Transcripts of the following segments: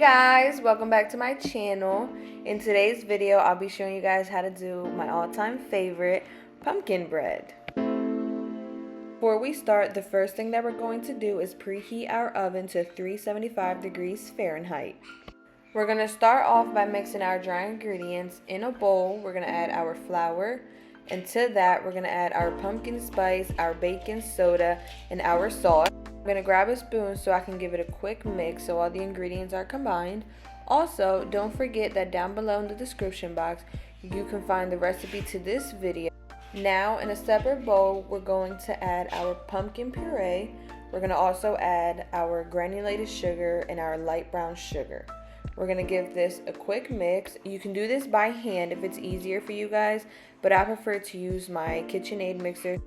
Guys, welcome back to my channel. In today's video, I'll be showing you guys how to do my all-time favorite pumpkin bread. Before we start, the first thing that we're going to do is preheat our oven to 375 degrees Fahrenheit. We're going to start off by mixing our dry ingredients in a bowl. We're going to add our flour, and to that we're going to add our pumpkin spice, our baking soda, and our salt. I'm going to grab a spoon so I can give it a quick mix so all the ingredients are combined. Also, don't forget that down below in the description box you can find the recipe to this video. Now in a separate bowl we're going to add our pumpkin puree. We're going to also add our granulated sugar and our light brown sugar. We're going to give this a quick mix. You can do this by hand if it's easier for you guys, but I prefer to use my KitchenAid mixer.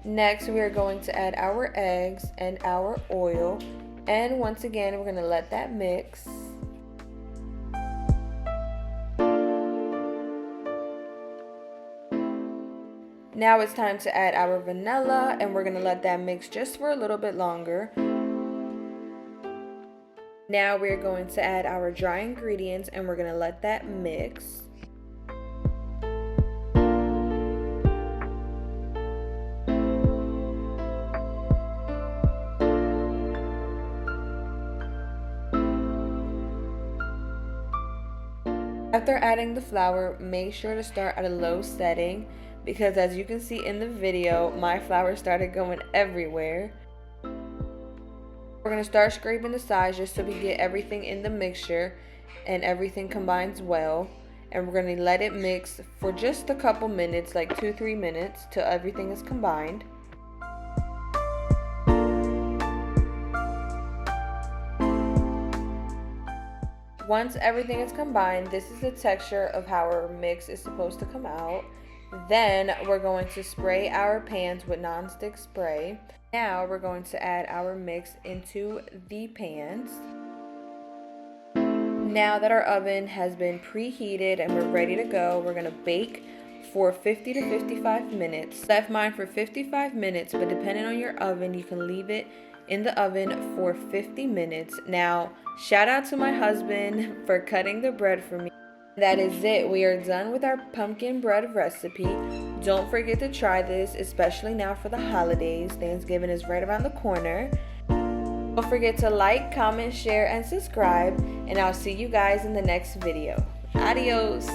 Next, we are going to add our eggs and our oil, and once again we're going to let that mix. Now it's time to add our vanilla, and we're going to let that mix just for a little bit longer. Now we're going to add our dry ingredients, and we're going to let that mix. After adding the flour, make sure to start at a low setting because as you can see in the video, my flour started going everywhere. We're going to start scraping the sides just so we get everything in the mixture and everything combines well. And we're going to let it mix for just a couple minutes, like 2-3 minutes, till everything is combined. Once everything is combined, this is the texture of how our mix is supposed to come out. Then we're going to spray our pans with nonstick spray. Now we're going to add our mix into the pans. Now that our oven has been preheated and we're ready to go, we're going to bake for 50 to 55 minutes. Left mine for 55 minutes, but depending on your oven, you can leave it in the oven for 50 minutes. Now, shout out to my husband for cutting the bread for me. That is it. We are done with our pumpkin bread recipe. Don't forget to try this, especially now for the holidays. Thanksgiving is right around the corner. Don't forget to like, comment, share, and subscribe. And I'll see you guys in the next video. Adios.